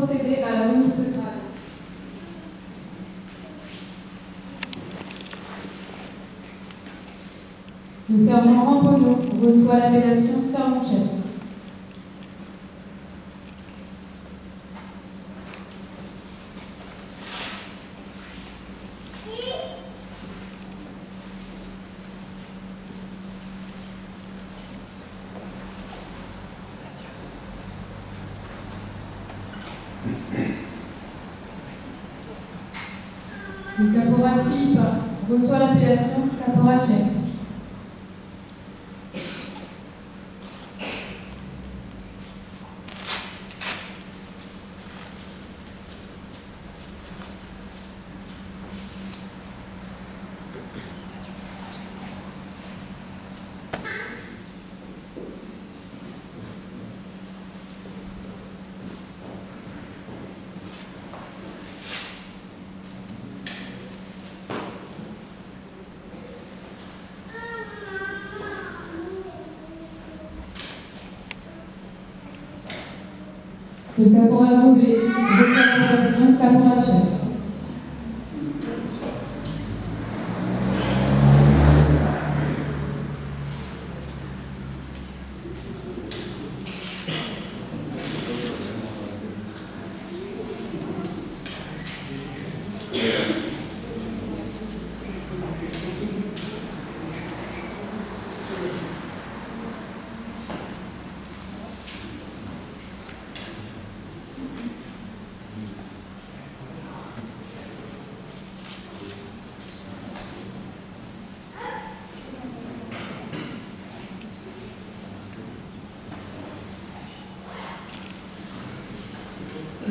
procéder à la remise de grade. Le sergent Rampognon reçoit l'appellation sergent-chef. Le caporal Philippe reçoit l'appellation caporal-chef. Le caporal Roublé reçoit l'appellation caporal-chef.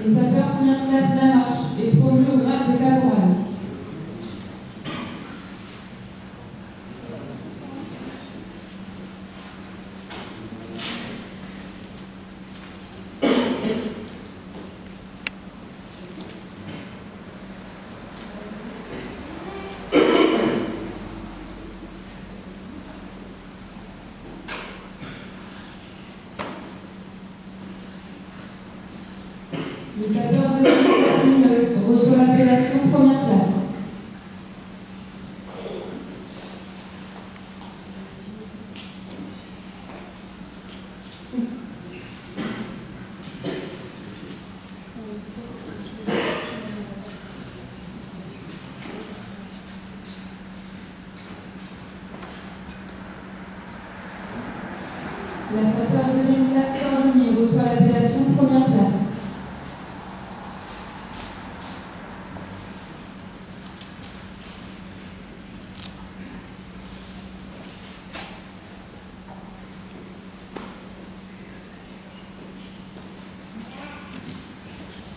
Le sapeur première classe Lamarche est promu au grade de caporal. Le sapeur deuxième classe Minot reçoit l'appellation première classe. La sapeur deuxième classe cordonnier reçoit l'appellation première classe.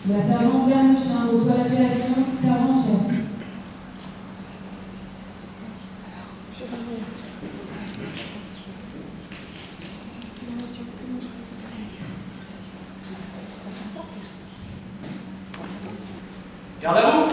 La sergente Vernochin reçoit l'appellation sergent-chef. Garde à vous.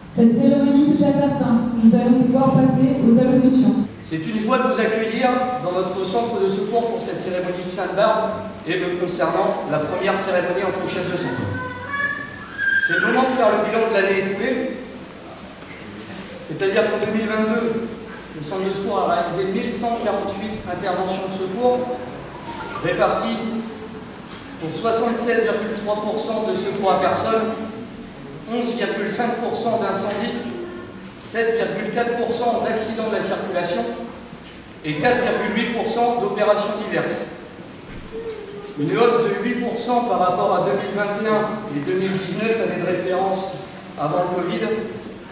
Cette cérémonie touche à sa fin. Nous allons pouvoir passer aux allocutions. C'est une joie de vous accueillir dans notre centre de secours pour cette cérémonie de Sainte-Barbe et me concernant la première cérémonie en tant que chef de centre. C'est le moment de faire le bilan de l'année écoulée. C'est-à-dire qu'en 2022, le centre de secours a réalisé 1148 interventions de secours, réparties pour 76,3% de secours à personne, 11,5% d'incendies, 7,4% d'accidents de la circulation et 4,8% d'opérations diverses. Une hausse de 8% par rapport à 2021 et 2019, année de référence avant le Covid,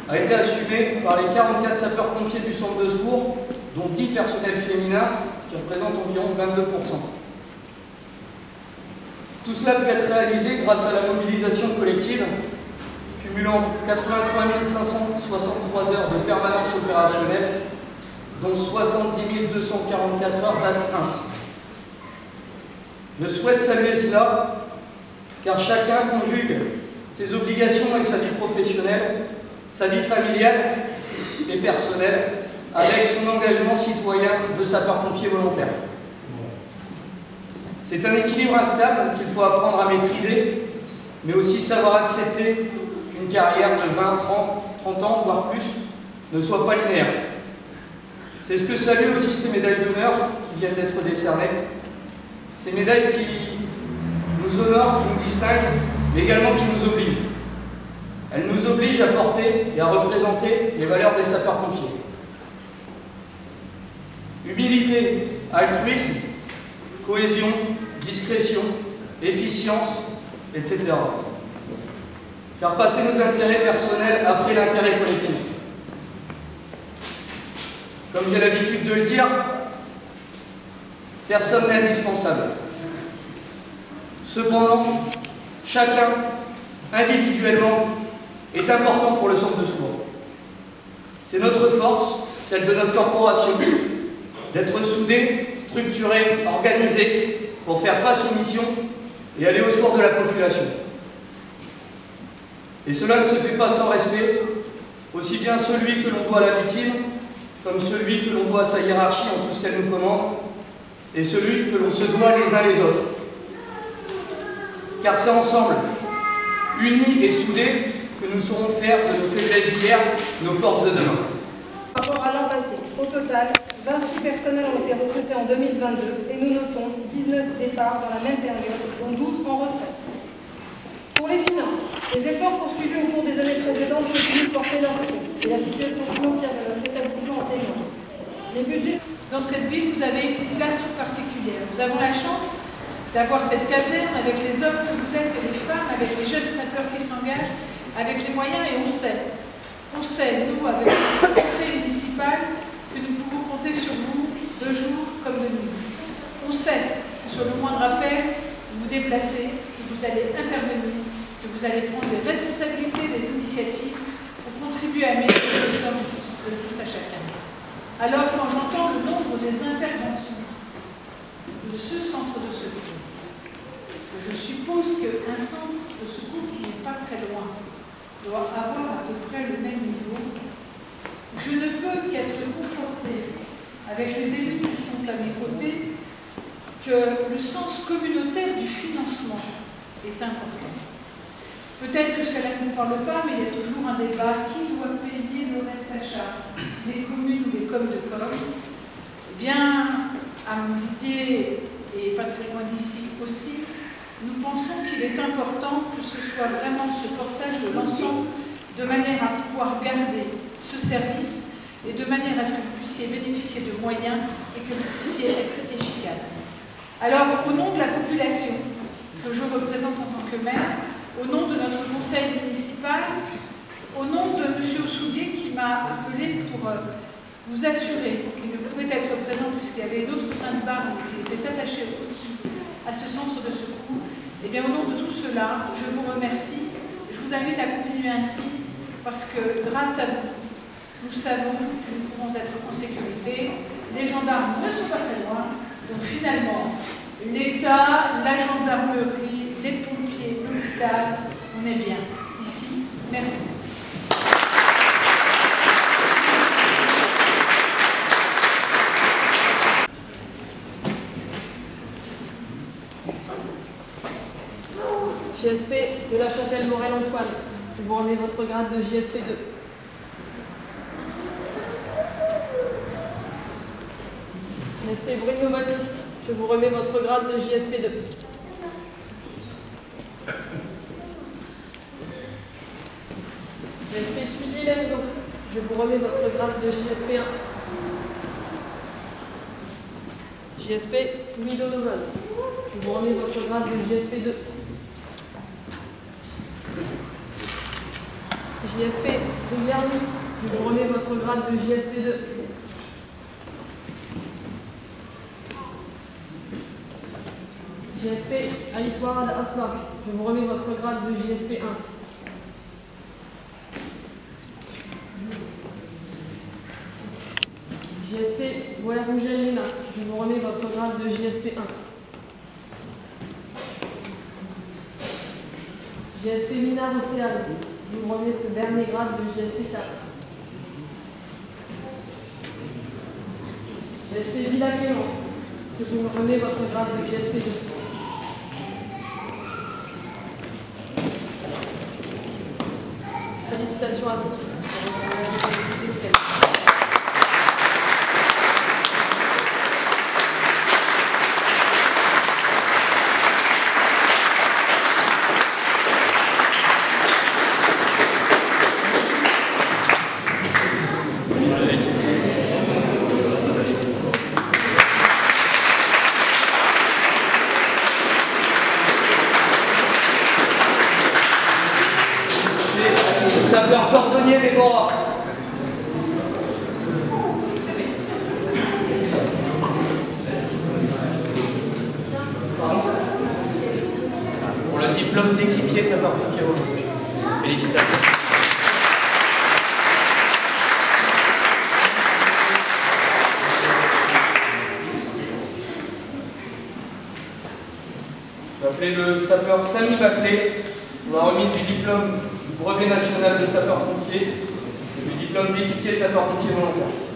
a été assumée par les 44 sapeurs-pompiers du centre de secours, dont 10 personnels féminins, ce qui représente environ 22%. Tout cela peut être réalisé grâce à la mobilisation collective, cumulant 83 563 heures de permanence opérationnelle, dont 70 244 heures d'astreinte. Je souhaite saluer cela, car chacun conjugue ses obligations et sa vie professionnelle, sa vie familiale et personnelle, avec son engagement citoyen de sapeur-pompier volontaire. C'est un équilibre instable qu'il faut apprendre à maîtriser, mais aussi savoir accepter qu'une carrière de 20, 30 ans, voire plus, ne soit pas linéaire. C'est ce que saluent aussi ces médailles d'honneur qui viennent d'être décernées. Ces médailles qui nous honorent, qui nous distinguent, mais également qui nous obligent. Elles nous obligent à porter et à représenter les valeurs des sapeurs-pompiers. Humilité, altruisme, cohésion, discrétion, efficience, etc. Faire passer nos intérêts personnels après l'intérêt collectif. Comme j'ai l'habitude de le dire, personne n'est indispensable. Cependant, chacun, individuellement, est important pour le centre de secours. C'est notre force, celle de notre corporation, d'être soudés, structurés, organisés pour faire face aux missions et aller au secours de la population. Et cela ne se fait pas sans respect, aussi bien celui que l'on doit à la victime, comme celui que l'on doit à sa hiérarchie en tout ce qu'elle nous commande, et celui que l'on se doit les uns les autres. Car c'est ensemble, unis et soudés, que nous saurons faire de nos faiblesses d'hier nos forces de demain. Par rapport à l'an passé, au total, 26 personnels ont été recrutés en 2022 et nous notons 19 départs dans la même période, dont 12 en retraite. Pour les finances, les efforts poursuivis au cours des années précédentes continuent de porter leurs fruits et la situation financière de notre établissement en témoigne. Les budgets... Dans cette ville, vous avez une place toute particulière. Nous avons la chance d'avoir cette caserne avec les hommes que vous êtes et les femmes, avec les jeunes sapeurs qui s'engagent, avec les moyens, et on sait, nous, avec notre conseil municipal, que nous pouvons compter sur vous de jour comme de nuit. On sait que sur le moindre appel, vous vous déplacez, que vous allez intervenir, que vous allez prendre des responsabilités, des initiatives pour contribuer à améliorer le sort de tout à chacun. Alors, quand j'entends le nombre des interventions de ce centre de secours, je suppose qu'un centre de secours qui n'est pas très loin doit avoir à peu près le même niveau. Je ne peux qu'être confortée avec les élus qui sont à mes côtés que le sens communautaire du financement est important. Peut-être que cela ne nous parle pas, mais il y a toujours un débat. Qui doit payer le reste à charge? Les communes ou les coms de com? Eh bien, à Montdidier et pas très loin d'ici aussi, nous pensons qu'il est important que ce soit vraiment ce portage de l'ensemble de manière à pouvoir garder ce service et de manière à ce que vous puissiez bénéficier de moyens et que vous puissiez être efficace. Alors, au nom de la population que je représente en tant que maire, au nom de notre conseil municipal, au nom de M. Oussoudier qui m'a appelé pour vous assurer qu'il ne pouvait être présent puisqu'il y avait une autre sainte barbe qui était attachée aussi à ce centre de secours, et bien au nom de tout cela, je vous remercie et je vous invite à continuer ainsi parce que grâce à vous, nous savons que nous pouvons être en sécurité. Les gendarmes ne sont pas très loin, donc finalement, l'État, la gendarmerie, les pompiers, l'hôpital, on est bien ici. Merci. JSP de la Chapelle Morel-Antoine, je vous remets votre grade de JSP 2. JSP Bruno Baptiste, je vous remets votre grade de JSP 2. JSP Tuilly Lemzo, je vous remets votre grade de JSP 1. JSP Louis Donovan, je vous remets votre grade de JSP 2. JSP Rivière-Nuit, je vous remets votre grade de JSP 2. JSP Aïswarad Asma, je vous remets votre grade de JSP 1. JSP Boyer-Rougel Lina, je vous remets votre grade de JSP 1. JSP Minard Océane, vous revenez ce dernier grade de JSP 4. JSP Villa Clémence, que vous revenez votre grade de JSP 2. Félicitations à tous. Sapeur cordonnier des Bois. Pour le diplôme d'équipier de sapeur-pompier. Félicitations. Je vais appeler le sapeur Samy Baclé pour la remise du diplôme du brevet national de sapeur-pompier et du diplôme d'équipier de sapeur-pompier volontaire.